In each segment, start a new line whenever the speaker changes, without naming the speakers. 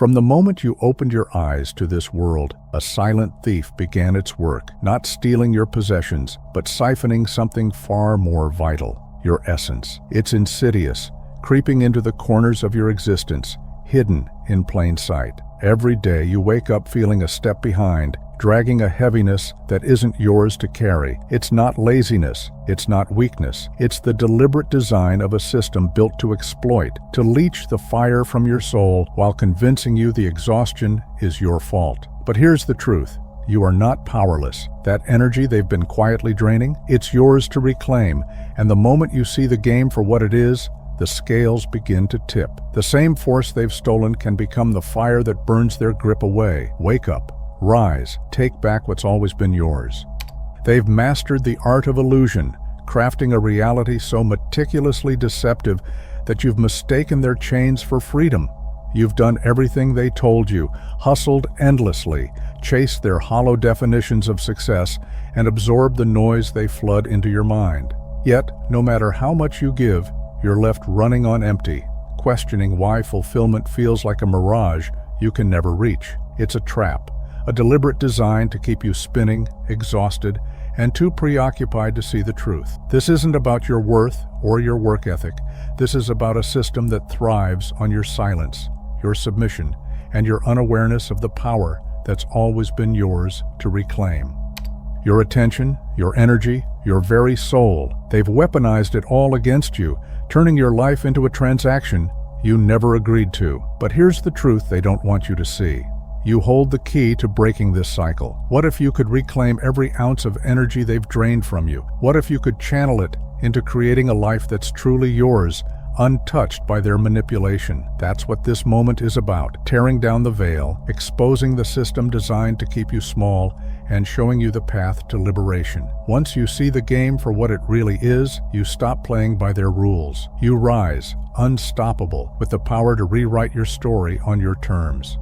From the moment you opened your eyes to this world, a silent thief began its work, not stealing your possessions, but siphoning something far more vital, your essence. It's insidious, creeping into the corners of your existence, hidden in plain sight. Every day you wake up feeling a step behind, dragging a heaviness that isn't yours to carry. It's not laziness, it's not weakness. It's the deliberate design of a system built to exploit, to leech the fire from your soul while convincing you the exhaustion is your fault. But here's the truth. You are not powerless. That energy they've been quietly draining, it's yours to reclaim, and the moment you see the game for what it is, the scales begin to tip. The same force they've stolen can become the fire that burns their grip away. Wake up. Rise, take back what's always been yours. They've mastered the art of illusion, crafting a reality so meticulously deceptive that you've mistaken their chains for freedom. You've done everything they told you, hustled endlessly, chased their hollow definitions of success, and absorbed the noise they flood into your mind. Yet, no matter how much you give, you're left running on empty, questioning why fulfillment feels like a mirage you can never reach. It's a trap. A deliberate design to keep you spinning, exhausted, and too preoccupied to see the truth. This isn't about your worth or your work ethic. This is about a system that thrives on your silence, your submission, and your unawareness of the power that's always been yours to reclaim. Your attention, your energy, your very soul. They've weaponized it all against you, turning your life into a transaction you never agreed to. But here's the truth they don't want you to see. You hold the key to breaking this cycle. What if you could reclaim every ounce of energy they've drained from you? What if you could channel it into creating a life that's truly yours, untouched by their manipulation? That's what this moment is about, tearing down the veil, exposing the system designed to keep you small, and showing you the path to liberation. Once you see the game for what it really is, you stop playing by their rules. You rise, unstoppable, with the power to rewrite your story on your terms.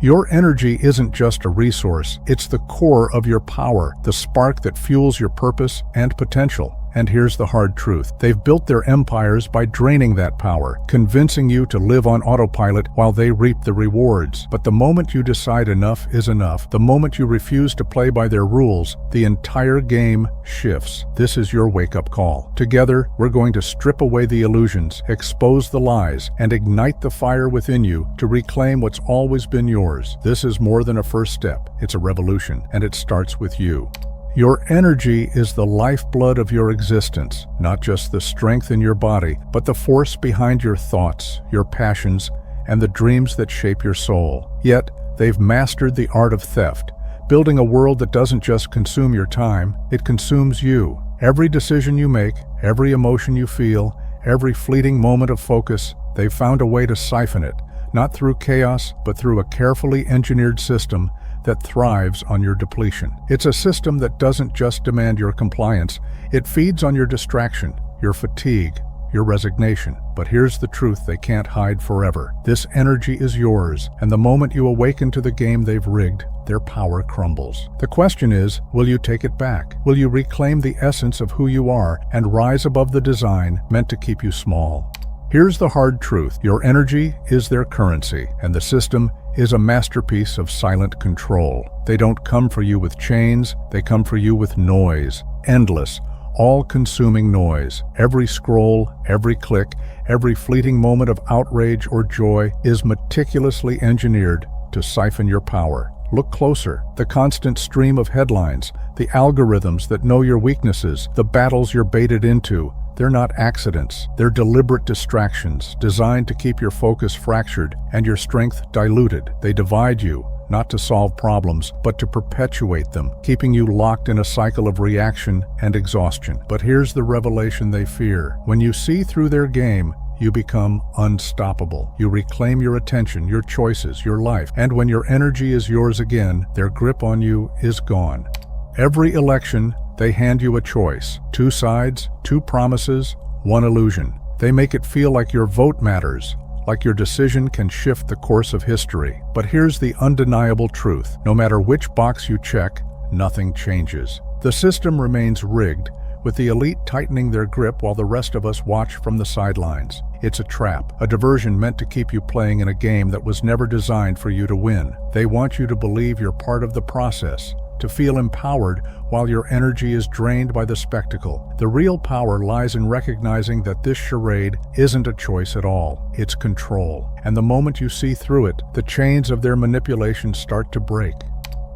Your energy isn't just a resource, it's the core of your power, the spark that fuels your purpose and potential. And here's the hard truth. They've built their empires by draining that power, convincing you to live on autopilot while they reap the rewards. But the moment you decide enough is enough, the moment you refuse to play by their rules, the entire game shifts. This is your wake-up call. Together, we're going to strip away the illusions, expose the lies, and ignite the fire within you to reclaim what's always been yours. This is more than a first step. It's a revolution, and it starts with you. Your energy is the lifeblood of your existence, not just the strength in your body, but the force behind your thoughts, your passions, and the dreams that shape your soul. Yet, they've mastered the art of theft, building a world that doesn't just consume your time, it consumes you. Every decision you make, every emotion you feel, every fleeting moment of focus, they've found a way to siphon it, not through chaos, but through a carefully engineered system that thrives on your depletion. It's a system that doesn't just demand your compliance, it feeds on your distraction, your fatigue, your resignation. But here's the truth they can't hide forever. This energy is yours, and the moment you awaken to the game they've rigged, their power crumbles. The question is, will you take it back? Will you reclaim the essence of who you are and rise above the design meant to keep you small? Here's the hard truth. Your energy is their currency, and the system is a masterpiece of silent control. They don't come for you with chains, they come for you with noise. Endless, all-consuming noise. Every scroll, every click, every fleeting moment of outrage or joy is meticulously engineered to siphon your power. Look closer. The constant stream of headlines, the algorithms that know your weaknesses, the battles you're baited into, they're not accidents. They're deliberate distractions designed to keep your focus fractured and your strength diluted. They divide you, not to solve problems, but to perpetuate them, keeping you locked in a cycle of reaction and exhaustion. But here's the revelation they fear. When you see through their game, you become unstoppable. You reclaim your attention, your choices, your life, and when your energy is yours again, their grip on you is gone. Every election, they hand you a choice. Two sides, two promises, one illusion. They make it feel like your vote matters, like your decision can shift the course of history. But here's the undeniable truth. No matter which box you check, nothing changes. The system remains rigged, with the elite tightening their grip while the rest of us watch from the sidelines. It's a trap, a diversion meant to keep you playing in a game that was never designed for you to win. They want you to believe you're part of the process, to feel empowered while your energy is drained by the spectacle. The real power lies in recognizing that this charade isn't a choice at all. It's control. And the moment you see through it, the chains of their manipulation start to break.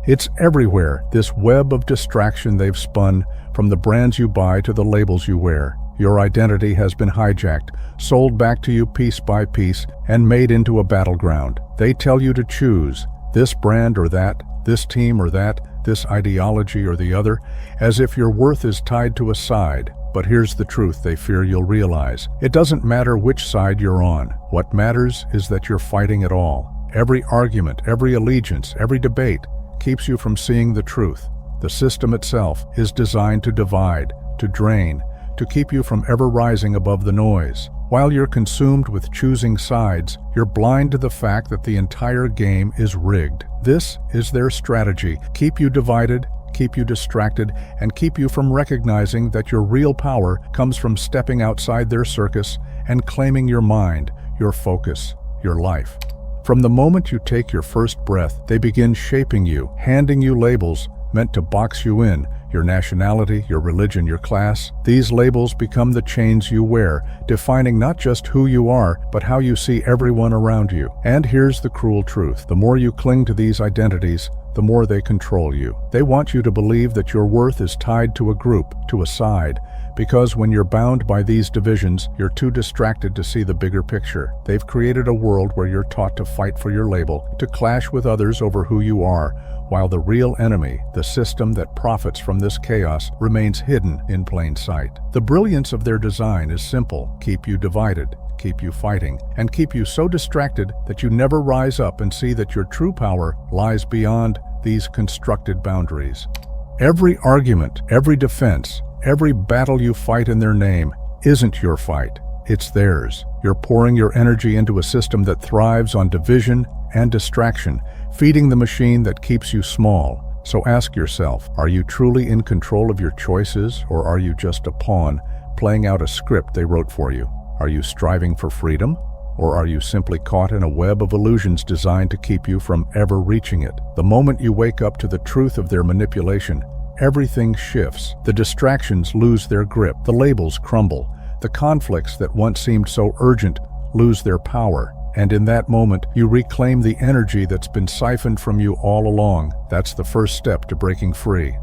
It's everywhere, this web of distraction they've spun, from the brands you buy to the labels you wear. Your identity has been hijacked, sold back to you piece by piece, and made into a battleground. They tell you to choose this brand or that, this team or that, this ideology or the other, as if your worth is tied to a side. But here's the truth they fear you'll realize. It doesn't matter which side you're on. What matters is that you're fighting it all. Every argument, every allegiance, every debate keeps you from seeing the truth. The system itself is designed to divide, to drain, to keep you from ever rising above the noise. While you're consumed with choosing sides, you're blind to the fact that the entire game is rigged. This is their strategy: keep you divided, keep you distracted, and keep you from recognizing that your real power comes from stepping outside their circus and claiming your mind, your focus, your life. From the moment you take your first breath, they begin shaping you, handing you labels meant to box you in. Your nationality, your religion, your class. These labels become the chains you wear, defining not just who you are, but how you see everyone around you. And here's the cruel truth. The more you cling to these identities, the more they control you. They want you to believe that your worth is tied to a group, to a side, because when you're bound by these divisions, you're too distracted to see the bigger picture. They've created a world where you're taught to fight for your label, to clash with others over who you are, while the real enemy, the system that profits from this chaos, remains hidden in plain sight. The brilliance of their design is simple: keep you divided, keep you fighting, and keep you so distracted that you never rise up and see that your true power lies beyond these constructed boundaries. Every argument, every defense, every battle you fight in their name isn't your fight. It's theirs. You're pouring your energy into a system that thrives on division and distraction, feeding the machine that keeps you small. So ask yourself, are you truly in control of your choices, or are you just a pawn playing out a script they wrote for you? Are you striving for freedom, or are you simply caught in a web of illusions designed to keep you from ever reaching it? The moment you wake up to the truth of their manipulation, everything shifts. The distractions lose their grip, the labels crumble, the conflicts that once seemed so urgent lose their power. And in that moment, you reclaim the energy that's been siphoned from you all along. That's the first step to breaking free.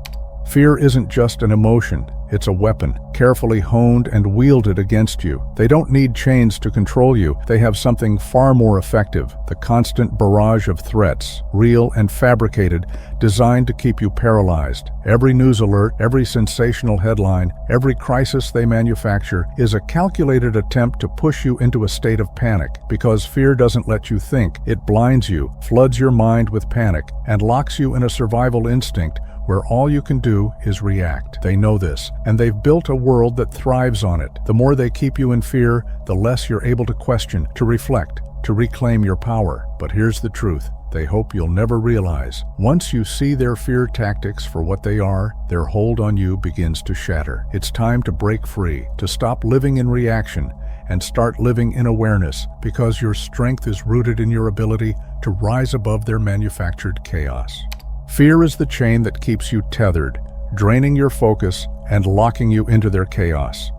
Fear isn't just an emotion, it's a weapon, carefully honed and wielded against you. They don't need chains to control you. They have something far more effective: the constant barrage of threats, real and fabricated, designed to keep you paralyzed. Every news alert, every sensational headline, every crisis they manufacture is a calculated attempt to push you into a state of panic. Because fear doesn't let you think, it blinds you, floods your mind with panic, and locks you in a survival instinct where all you can do is react. They know this, and they've built a world that thrives on it. The more they keep you in fear, the less you're able to question, to reflect, to reclaim your power. But here's the truth they hope you'll never realize. Once you see their fear tactics for what they are, their hold on you begins to shatter. It's time to break free, to stop living in reaction and start living in awareness, because your strength is rooted in your ability to rise above their manufactured chaos. Fear is the chain that keeps you tethered, draining your focus and locking you into their chaos.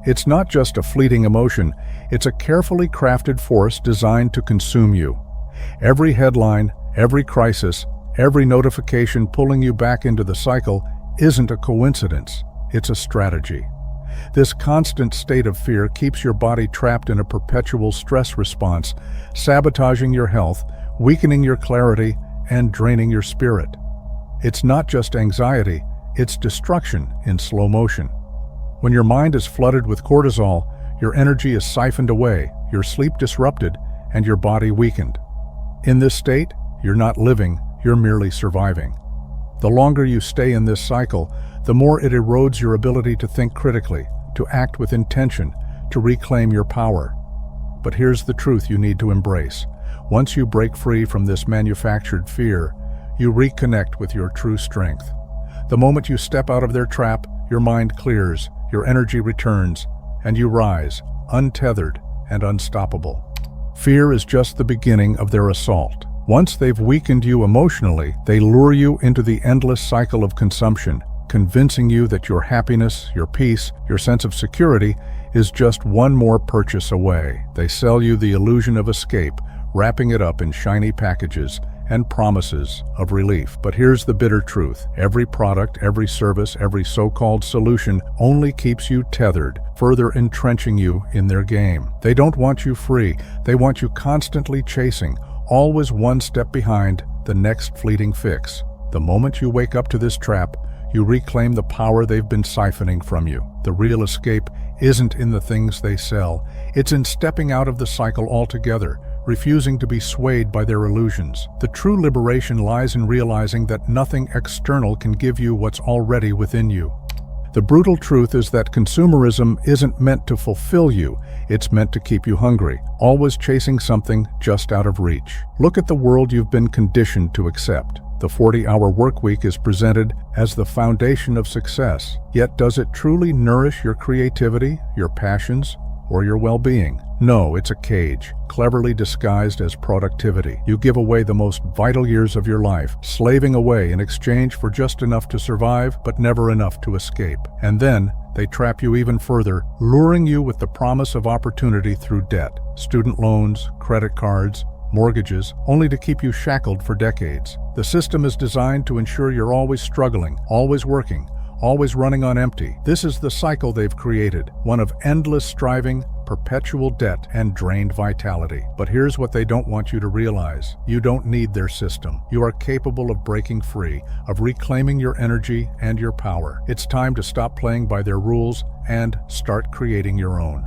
It's not just a fleeting emotion, it's a carefully crafted force designed to consume you. Every headline, every crisis, every notification pulling you back into the cycle isn't a coincidence, it's a strategy. This constant state of fear keeps your body trapped in a perpetual stress response, sabotaging your health, weakening your clarity, and draining your spirit. It's not just anxiety, it's destruction in slow motion. When your mind is flooded with cortisol, your energy is siphoned away, your sleep disrupted, and your body weakened. In this state, you're not living, you're merely surviving. The longer you stay in this cycle, the more it erodes your ability to think critically, to act with intention, to reclaim your power. But here's the truth you need to embrace. Once you break free from this manufactured fear, you reconnect with your true strength. The moment you step out of their trap, your mind clears, your energy returns, and you rise, untethered and unstoppable. Fear is just the beginning of their assault. Once they've weakened you emotionally, they lure you into the endless cycle of consumption, convincing you that your happiness, your peace, your sense of security is just one more purchase away. They sell you the illusion of escape, wrapping it up in shiny packages and promises of relief. But here's the bitter truth. Every product, every service, every so-called solution only keeps you tethered, further entrenching you in their game. They don't want you free. They want you constantly chasing, always one step behind the next fleeting fix. The moment you wake up to this trap, you reclaim the power they've been siphoning from you. The real escape isn't in the things they sell. It's in stepping out of the cycle altogether, refusing to be swayed by their illusions. The true liberation lies in realizing that nothing external can give you what's already within you. The brutal truth is that consumerism isn't meant to fulfill you, it's meant to keep you hungry, always chasing something just out of reach. Look at the world you've been conditioned to accept. The 40-hour workweek is presented as the foundation of success. Yet does it truly nourish your creativity, your passions, or your well-being? No, it's a cage, cleverly disguised as productivity. You give away the most vital years of your life, slaving away in exchange for just enough to survive, but never enough to escape. And then they trap you even further, luring you with the promise of opportunity through debt, student loans, credit cards, mortgages, only to keep you shackled for decades. The system is designed to ensure you're always struggling, always working, always running on empty. This is the cycle they've created, one of endless striving, perpetual debt, and drained vitality. But here's what they don't want you to realize. You don't need their system. You are capable of breaking free, of reclaiming your energy and your power. It's time to stop playing by their rules and start creating your own.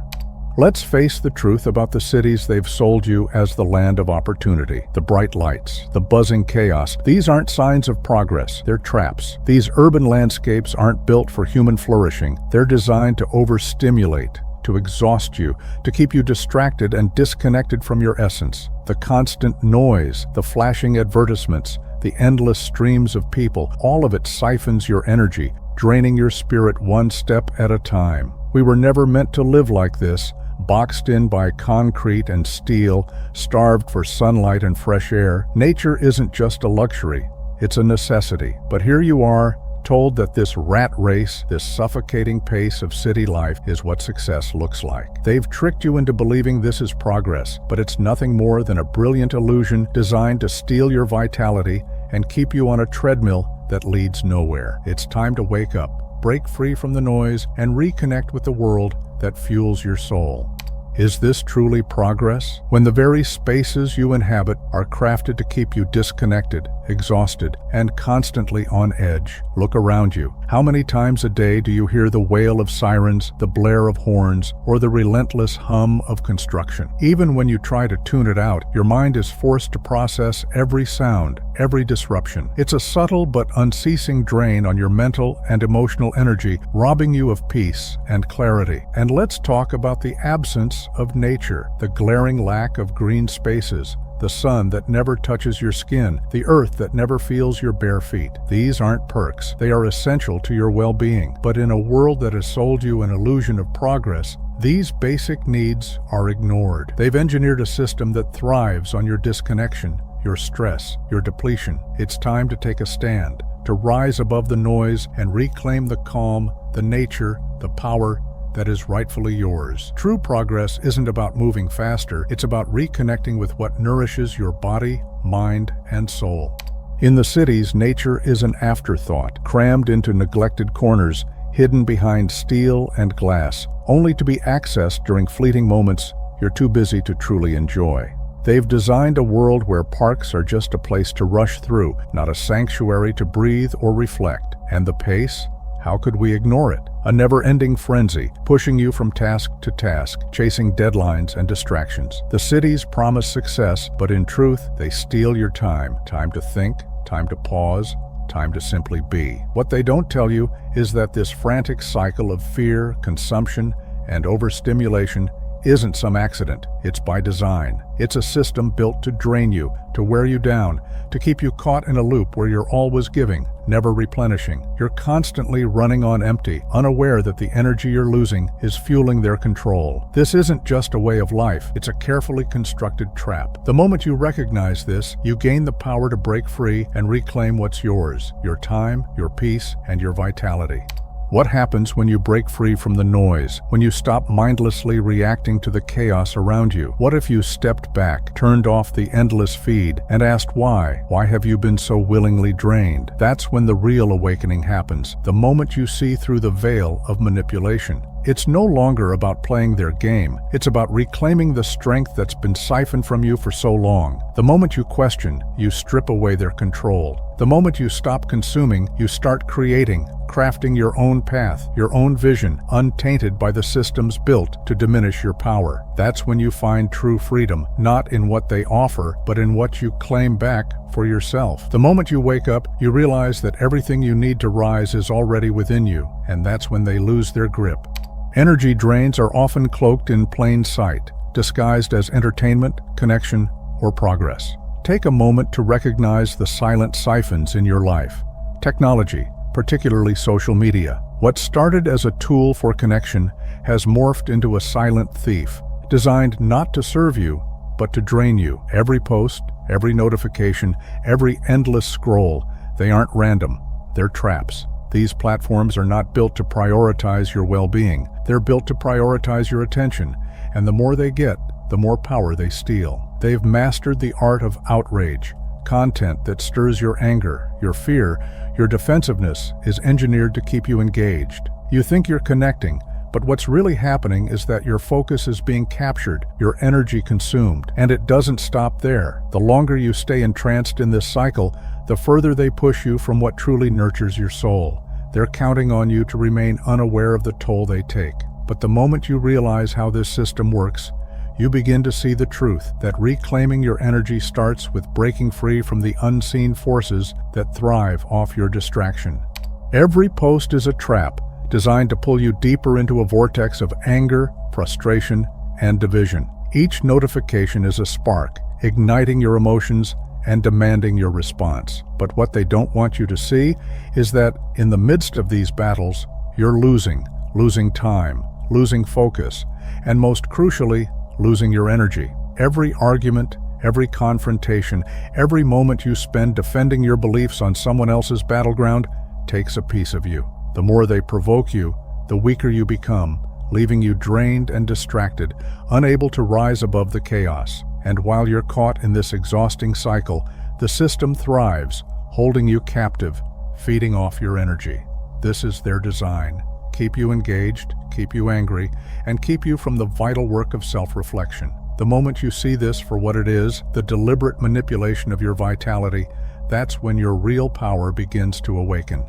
Let's face the truth about the cities they've sold you as the land of opportunity. The bright lights, the buzzing chaos, these aren't signs of progress, they're traps. These urban landscapes aren't built for human flourishing. They're designed to overstimulate, to exhaust you, to keep you distracted and disconnected from your essence. The constant noise, the flashing advertisements, the endless streams of people, all of it siphons your energy, draining your spirit one step at a time. We were never meant to live like this, boxed in by concrete and steel, starved for sunlight and fresh air. Nature isn't just a luxury, it's a necessity. But here you are, told that this rat race, this suffocating pace of city life is what success looks like. They've tricked you into believing this is progress, but it's nothing more than a brilliant illusion designed to steal your vitality and keep you on a treadmill that leads nowhere. It's time to wake up, break free from the noise, and reconnect with the world that fuels your soul. Is this truly progress? When the very spaces you inhabit are crafted to keep you disconnected, exhausted, and constantly on edge. Look around you. How many times a day do you hear the wail of sirens, the blare of horns, or the relentless hum of construction? Even when you try to tune it out, your mind is forced to process every sound, every disruption. It's a subtle but unceasing drain on your mental and emotional energy, robbing you of peace and clarity. And let's talk about the absence of nature, the glaring lack of green spaces, the sun that never touches your skin, the earth that never feels your bare feet. These aren't perks. They are essential to your well-being. But in a world that has sold you an illusion of progress, these basic needs are ignored. They've engineered a system that thrives on your disconnection, your stress, your depletion. It's time to take a stand, to rise above the noise and reclaim the calm, the nature, the power that is rightfully yours. True progress isn't about moving faster, it's about reconnecting with what nourishes your body, mind, and soul. In the cities, nature is an afterthought, crammed into neglected corners, hidden behind steel and glass, only to be accessed during fleeting moments you're too busy to truly enjoy. They've designed a world where parks are just a place to rush through, not a sanctuary to breathe or reflect. And the pace? How could we ignore it? A never-ending frenzy, pushing you from task to task, chasing deadlines and distractions. The cities promise success, but in truth, they steal your time. Time to think, time to pause, time to simply be. What they don't tell you is that this frantic cycle of fear, consumption, and overstimulation isn't some accident. It's by design. It's a system built to drain you, to wear you down, to keep you caught in a loop where you're always giving, never replenishing. You're constantly running on empty, unaware that the energy you're losing is fueling their control. This isn't just a way of life, it's a carefully constructed trap. The moment you recognize this, you gain the power to break free and reclaim what's yours: your time, your peace, and your vitality. What happens when you break free from the noise, when you stop mindlessly reacting to the chaos around you? What if you stepped back, turned off the endless feed, and asked why? Why have you been so willingly drained? That's when the real awakening happens, the moment you see through the veil of manipulation. It's no longer about playing their game. It's about reclaiming the strength that's been siphoned from you for so long. The moment you question, you strip away their control. The moment you stop consuming, you start creating, crafting your own path, your own vision, untainted by the systems built to diminish your power. That's when you find true freedom, not in what they offer, but in what you claim back for yourself. The moment you wake up, you realize that everything you need to rise is already within you, and that's when they lose their grip. Energy drains are often cloaked in plain sight, disguised as entertainment, connection, or progress. Take a moment to recognize the silent siphons in your life. Technology, particularly social media. What started as a tool for connection has morphed into a silent thief, designed not to serve you, but to drain you. Every post, every notification, every endless scroll, they aren't random, they're traps. These platforms are not built to prioritize your well-being. They're built to prioritize your attention, and the more they get, the more power they steal. They've mastered the art of outrage. Content that stirs your anger, your fear, your defensiveness is engineered to keep you engaged. You think you're connecting, but what's really happening is that your focus is being captured, your energy consumed, and it doesn't stop there. The longer you stay entranced in this cycle, the further they push you from what truly nurtures your soul. They're counting on you to remain unaware of the toll they take. But the moment you realize how this system works, you begin to see the truth that reclaiming your energy starts with breaking free from the unseen forces that thrive off your distraction. Every post is a trap designed to pull you deeper into a vortex of anger, frustration, and division. Each notification is a spark, igniting your emotions and demanding your response. But what they don't want you to see is that in the midst of these battles, you're losing time, losing focus, and most crucially, losing your energy. Every argument, every confrontation, every moment you spend defending your beliefs on someone else's battleground takes a piece of you. The more they provoke you, the weaker you become, leaving you drained and distracted, unable to rise above the chaos. And while you're caught in this exhausting cycle, the system thrives, holding you captive, feeding off your energy. This is their design. Keep you engaged, keep you angry, and keep you from the vital work of self-reflection. The moment you see this for what it is, the deliberate manipulation of your vitality, that's when your real power begins to awaken.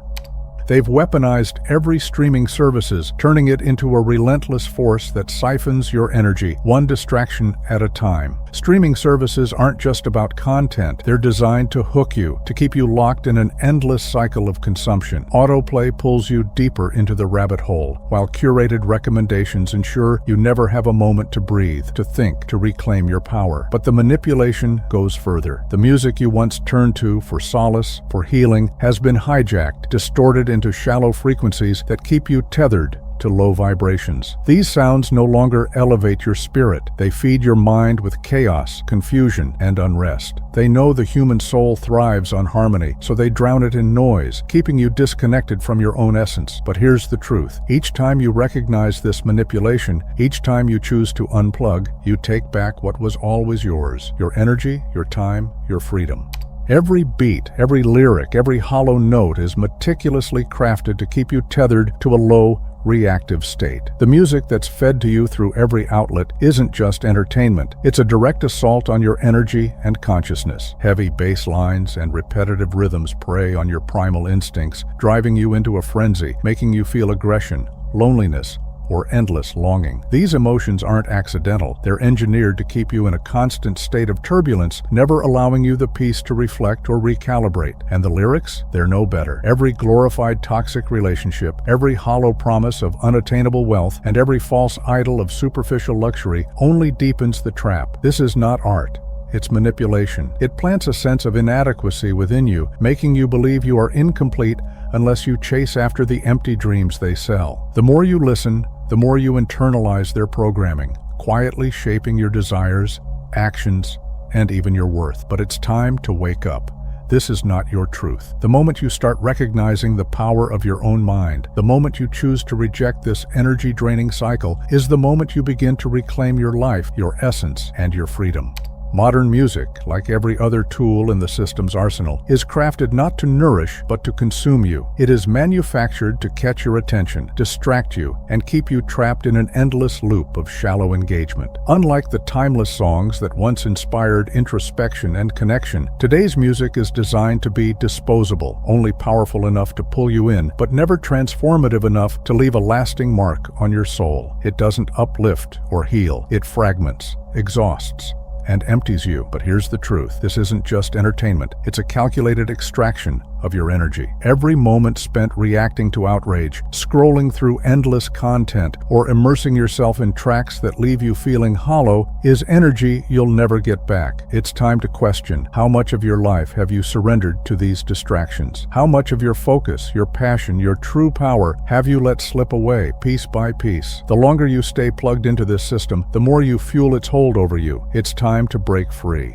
They've weaponized every streaming services, turning it into a relentless force that siphons your energy, one distraction at a time. Streaming services aren't just about content. They're designed to hook you, to keep you locked in an endless cycle of consumption. Autoplay pulls you deeper into the rabbit hole, while curated recommendations ensure you never have a moment to breathe, to think, to reclaim your power. But the manipulation goes further. The music you once turned to for solace, for healing, has been hijacked, distorted into shallow frequencies that keep you tethered to low vibrations. These sounds no longer elevate your spirit. They feed your mind with chaos, confusion, and unrest. They know the human soul thrives on harmony, so they drown it in noise, keeping you disconnected from your own essence. But here's the truth. Each time you recognize this manipulation, each time you choose to unplug, you take back what was always yours: your energy, your time, your freedom. Every beat, every lyric, every hollow note is meticulously crafted to keep you tethered to a low, reactive state. The music that's fed to you through every outlet isn't just entertainment. It's a direct assault on your energy and consciousness. Heavy bass lines and repetitive rhythms prey on your primal instincts, driving you into a frenzy, making you feel aggression, loneliness, or endless longing. These emotions aren't accidental. They're engineered to keep you in a constant state of turbulence, never allowing you the peace to reflect or recalibrate. And the lyrics? They're no better. Every glorified toxic relationship, every hollow promise of unattainable wealth, and every false idol of superficial luxury only deepens the trap. This is not art. It's manipulation. It plants a sense of inadequacy within you, making you believe you are incomplete unless you chase after the empty dreams they sell. The more you listen, the more you internalize their programming, quietly shaping your desires, actions, and even your worth. But it's time to wake up. This is not your truth. The moment you start recognizing the power of your own mind, the moment you choose to reject this energy-draining cycle, is the moment you begin to reclaim your life, your essence, and your freedom. Modern music, like every other tool in the system's arsenal, is crafted not to nourish, but to consume you. It is manufactured to catch your attention, distract you, and keep you trapped in an endless loop of shallow engagement. Unlike the timeless songs that once inspired introspection and connection, today's music is designed to be disposable, only powerful enough to pull you in, but never transformative enough to leave a lasting mark on your soul. It doesn't uplift or heal. It fragments, exhausts, and empties you. But here's the truth. This isn't just entertainment. It's a calculated extraction of your energy. Every moment spent reacting to outrage, scrolling through endless content, or immersing yourself in tracks that leave you feeling hollow is energy you'll never get back. It's time to question, how much of your life have you surrendered to these distractions? How much of your focus, your passion, your true power have you let slip away piece by piece? The longer you stay plugged into this system, the more you fuel its hold over you. It's time to break free.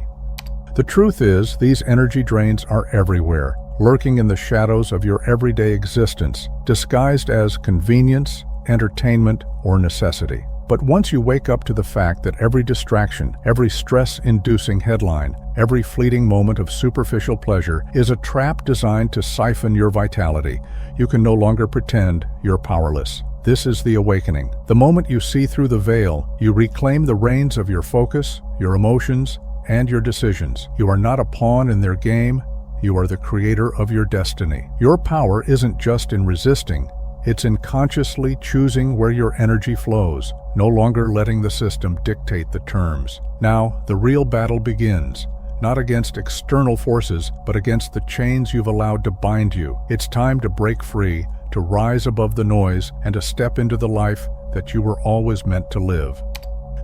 The truth is, these energy drains are everywhere, lurking in the shadows of your everyday existence, disguised as convenience, entertainment, or necessity. But once you wake up to the fact that every distraction, every stress-inducing headline, every fleeting moment of superficial pleasure is a trap designed to siphon your vitality, you can no longer pretend you're powerless. This is the awakening. The moment you see through the veil, you reclaim the reins of your focus, your emotions, and your decisions. You are not a pawn in their game. You are the creator of your destiny. Your power isn't just in resisting, it's in consciously choosing where your energy flows, no longer letting the system dictate the terms. Now, the real battle begins, not against external forces, but against the chains you've allowed to bind you. It's time to break free, to rise above the noise, and to step into the life that you were always meant to live.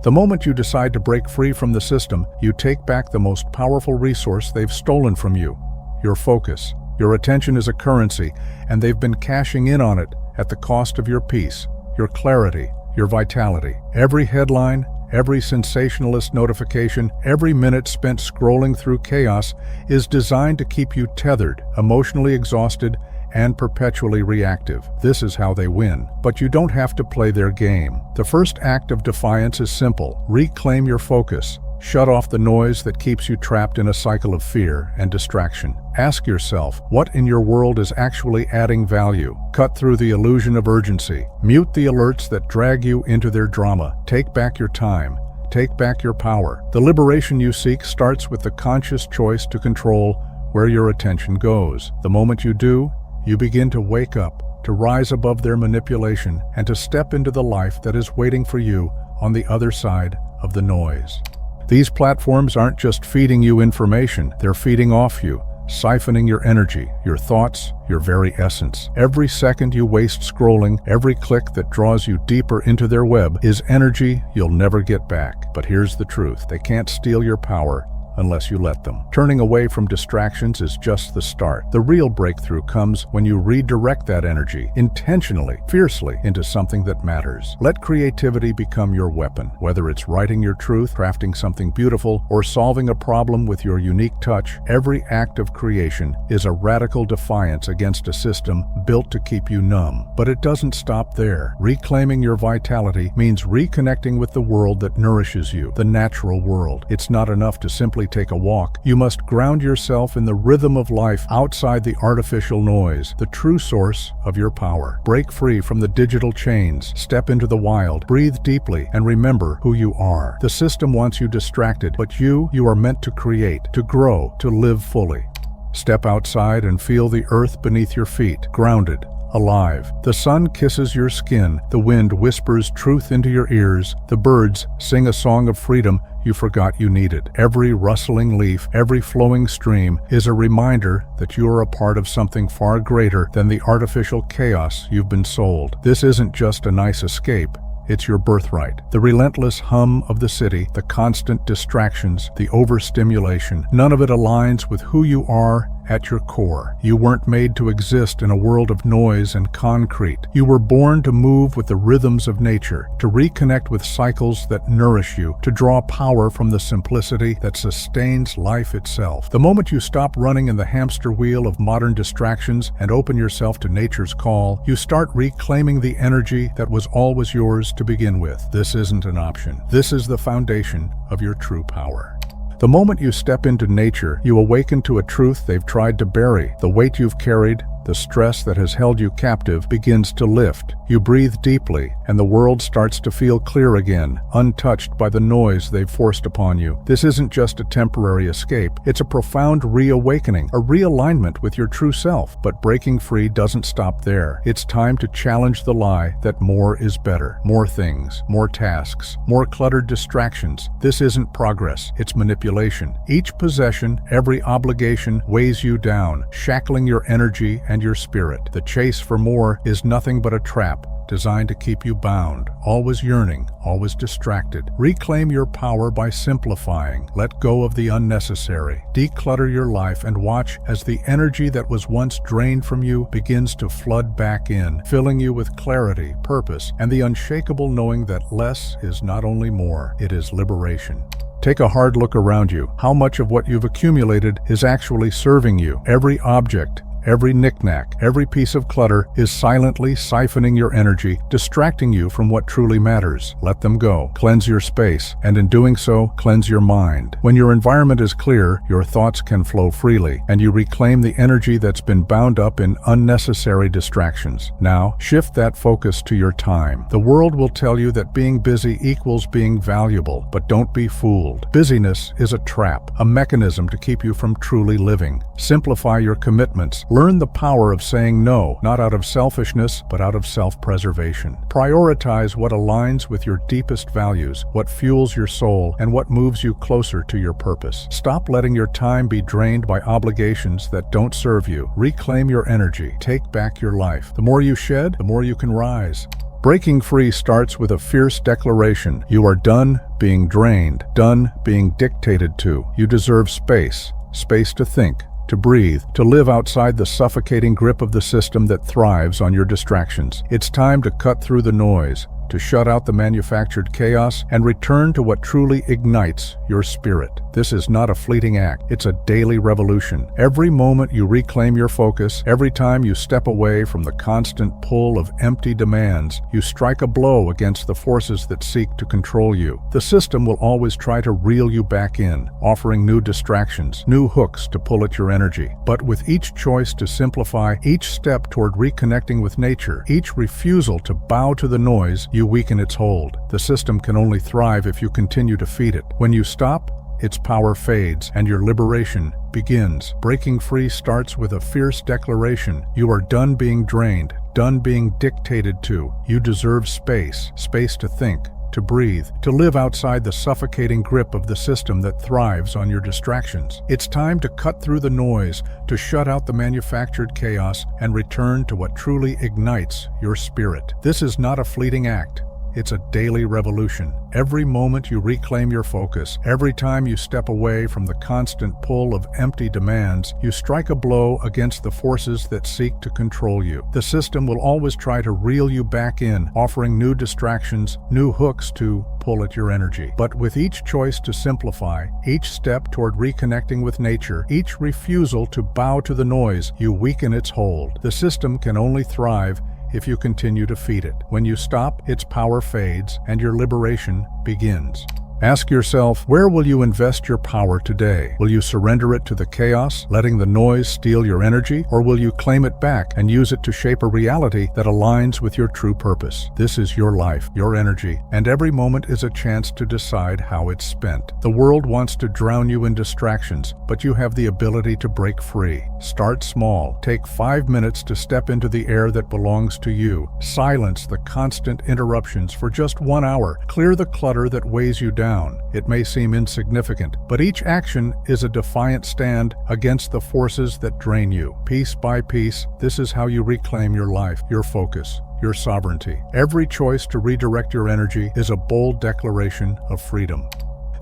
The moment you decide to break free from the system, you take back the most powerful resource they've stolen from you: your focus. Your attention is a currency, and they've been cashing in on it at the cost of your peace, your clarity, your vitality. Every headline, every sensationalist notification, every minute spent scrolling through chaos is designed to keep you tethered, emotionally exhausted, and perpetually reactive. This is how they win. But you don't have to play their game. The first act of defiance is simple. Reclaim your focus. Shut off the noise that keeps you trapped in a cycle of fear and distraction. Ask yourself, what in your world is actually adding value? Cut through the illusion of urgency. Mute the alerts that drag you into their drama. Take back your time. Take back your power. The liberation you seek starts with the conscious choice to control where your attention goes. The moment you do, you begin to wake up, to rise above their manipulation, and to step into the life that is waiting for you on the other side of the noise. These platforms aren't just feeding you information, they're feeding off you, siphoning your energy, your thoughts, your very essence. Every second you waste scrolling, every click that draws you deeper into their web is energy you'll never get back. But here's the truth, they can't steal your power unless you let them. Turning away from distractions is just the start. The real breakthrough comes when you redirect that energy, intentionally, fiercely, into something that matters. Let creativity become your weapon. Whether it's writing your truth, crafting something beautiful, or solving a problem with your unique touch, every act of creation is a radical defiance against a system built to keep you numb. But it doesn't stop there. Reclaiming your vitality means reconnecting with the world that nourishes you, the natural world. It's not enough to simply take a walk. You must ground yourself in the rhythm of life outside the artificial noise, the true source of your power. Break free from the digital chains, step into the wild, breathe deeply, and remember who you are. The system wants you distracted, but you are meant to create, to grow, to live fully. Step outside and feel the earth beneath your feet, grounded, alive. The sun kisses your skin, the wind whispers truth into your ears, the birds sing a song of freedom you forgot you needed. Every rustling leaf, every flowing stream is a reminder that you are a part of something far greater than the artificial chaos you've been sold. This isn't just a nice escape. It's your birthright. The relentless hum of the city, the constant distractions, the overstimulation, none of it aligns with who you are at your core. You weren't made to exist in a world of noise and concrete. You were born to move with the rhythms of nature, to reconnect with cycles that nourish you, to draw power from the simplicity that sustains life itself. The moment you stop running in the hamster wheel of modern distractions and open yourself to nature's call, you start reclaiming the energy that was always yours to begin with. This isn't an option. This is the foundation of your true power. The moment you step into nature, you awaken to a truth they've tried to bury. The weight you've carried, the stress that has held you captive, begins to lift. You breathe deeply, and the world starts to feel clear again, untouched by the noise they've forced upon you. This isn't just a temporary escape. It's a profound reawakening, a realignment with your true self. But breaking free doesn't stop there. It's time to challenge the lie that more is better. More things, more tasks, more cluttered distractions. This isn't progress. It's manipulation. Each possession, every obligation weighs you down, shackling your energy and your spirit. The chase for more is nothing but a trap designed to keep you bound, always yearning, always distracted. Reclaim your power by simplifying. Let go of the unnecessary. Declutter your life and watch as the energy that was once drained from you begins to flood back in, filling you with clarity, purpose, and the unshakable knowing that less is not only more, it is liberation. Take a hard look around you. How much of what you've accumulated is actually serving you? Every object, every knickknack, every piece of clutter is silently siphoning your energy, distracting you from what truly matters. Let them go. Cleanse your space, and in doing so, cleanse your mind. When your environment is clear, your thoughts can flow freely, and you reclaim the energy that's been bound up in unnecessary distractions. Now, shift that focus to your time. The world will tell you that being busy equals being valuable, but don't be fooled. Busyness is a trap, a mechanism to keep you from truly living. Simplify your commitments. Learn the power of saying no, not out of selfishness, but out of self-preservation. Prioritize what aligns with your deepest values, what fuels your soul, and what moves you closer to your purpose. Stop letting your time be drained by obligations that don't serve you. Reclaim your energy. Take back your life. The more you shed, the more you can rise. Breaking free starts with a fierce declaration. You are done being drained, done being dictated to. You deserve space, space to think, to breathe, to live outside the suffocating grip of the system that thrives on your distractions. It's time to cut through the noise, to shut out the manufactured chaos, and return to what truly ignites your spirit. This is not a fleeting act, it's a daily revolution. Every moment you reclaim your focus, every time you step away from the constant pull of empty demands, you strike a blow against the forces that seek to control you. The system will always try to reel you back in, offering new distractions, new hooks to pull at your energy. But with each choice to simplify, each step toward reconnecting with nature, each refusal to bow to the noise, you weaken its hold. The system can only thrive if you continue to feed it. When you stop, its power fades and your liberation begins. Breaking free starts with a fierce declaration. You are done being drained, done being dictated to. You deserve space, space to think, to breathe, to live outside the suffocating grip of the system that thrives on your distractions. It's time to cut through the noise, to shut out the manufactured chaos, and return to what truly ignites your spirit. This is not a fleeting act. It's a daily revolution. Every moment you reclaim your focus, every time you step away from the constant pull of empty demands, you strike a blow against the forces that seek to control you. The system will always try to reel you back in, offering new distractions, new hooks to pull at your energy. But with each choice to simplify, each step toward reconnecting with nature, each refusal to bow to the noise, you weaken its hold. The system can only thrive if you continue to feed it. When you stop, its power fades and your liberation begins. Ask yourself, where will you invest your power today? Will you surrender it to the chaos, letting the noise steal your energy, or will you claim it back and use it to shape a reality that aligns with your true purpose? This is your life, your energy, and every moment is a chance to decide how it's spent. The world wants to drown you in distractions, but you have the ability to break free. Start small. Take 5 minutes to step into the air that belongs to you. Silence the constant interruptions for just 1 hour. Clear the clutter that weighs you down. It may seem insignificant, but each action is a defiant stand against the forces that drain you. Piece by piece, this is how you reclaim your life, your focus, your sovereignty. Every choice to redirect your energy is a bold declaration of freedom.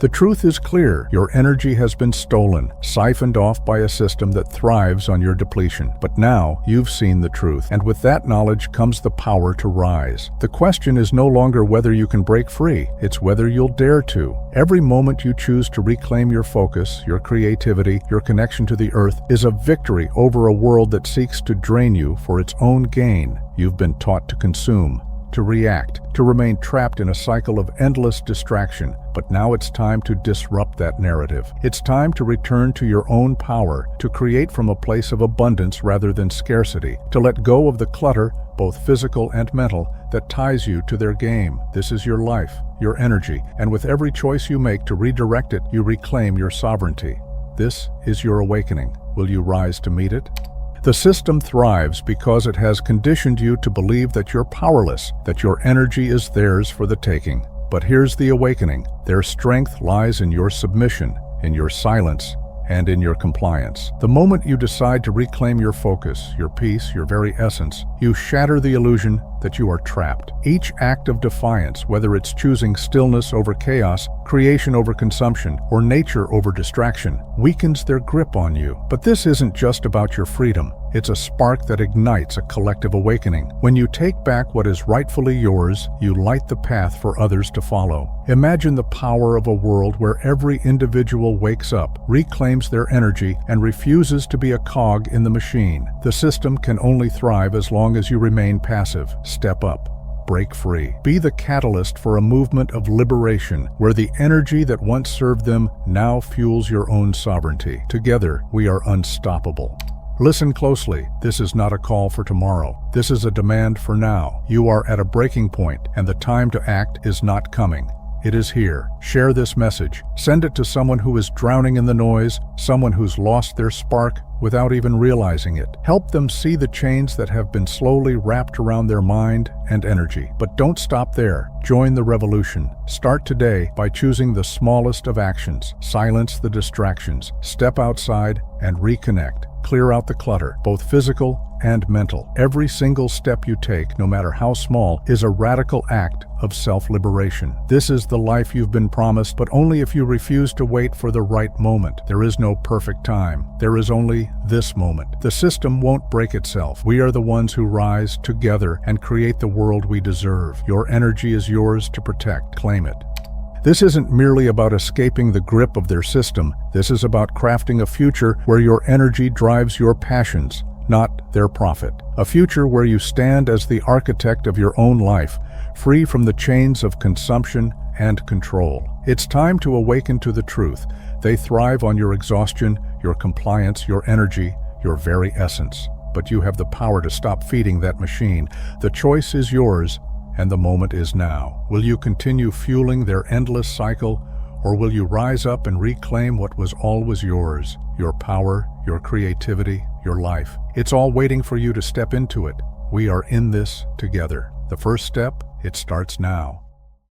The truth is clear. Your energy has been stolen, siphoned off by a system that thrives on your depletion. But now you've seen the truth, and with that knowledge comes the power to rise. The question is no longer whether you can break free, it's whether you'll dare to. Every moment you choose to reclaim your focus, your creativity, your connection to the earth is a victory over a world that seeks to drain you for its own gain. You've been taught to consume, to react, to remain trapped in a cycle of endless distraction. But now it's time to disrupt that narrative. It's time to return to your own power, to create from a place of abundance rather than scarcity, to let go of the clutter, both physical and mental, that ties you to their game. This is your life, your energy, and with every choice you make to redirect it, you reclaim your sovereignty. This is your awakening. Will you rise to meet it? The system thrives because it has conditioned you to believe that you're powerless, that your energy is theirs for the taking. But here's the awakening. Their strength lies in your submission, in your silence, and in your compliance. The moment you decide to reclaim your focus, your peace, your very essence, you shatter the illusion that you are trapped. Each act of defiance, whether it's choosing stillness over chaos, creation over consumption, or nature over distraction, weakens their grip on you. But this isn't just about your freedom. It's a spark that ignites a collective awakening. When you take back what is rightfully yours, you light the path for others to follow. Imagine the power of a world where every individual wakes up, reclaims their energy, and refuses to be a cog in the machine. The system can only thrive as long as you remain passive. Step up. Break free. Be the catalyst for a movement of liberation, where the energy that once served them now fuels your own sovereignty. Together, we are unstoppable. Listen closely. This is not a call for tomorrow. This is a demand for now. You are at a breaking point, and the time to act is not coming. It is here. Share this message. Send it to someone who is drowning in the noise, someone who's lost their spark without even realizing it. Help them see the chains that have been slowly wrapped around their mind and energy. But don't stop there. Join the revolution. Start today by choosing the smallest of actions. Silence the distractions. Step outside and reconnect. Clear out the clutter, both physical and mental. Every single step you take, no matter how small, is a radical act of self-liberation. This is the life you've been promised, but only if you refuse to wait for the right moment. There is no perfect time. There is only this moment. The system won't break itself. We are the ones who rise together and create the world we deserve. Your energy is yours to protect. Claim it. This isn't merely about escaping the grip of their system. This is about crafting a future where your energy drives your passions, not their profit. A future where you stand as the architect of your own life, free from the chains of consumption and control. It's time to awaken to the truth. They thrive on your exhaustion, your compliance, your energy, your very essence. But you have the power to stop feeding that machine. The choice is yours, and the moment is now. Will you continue fueling their endless cycle, or will you rise up and reclaim what was always yours? Your power, your creativity, your life. It's all waiting for you to step into it. We are in this together. The first step, it starts now.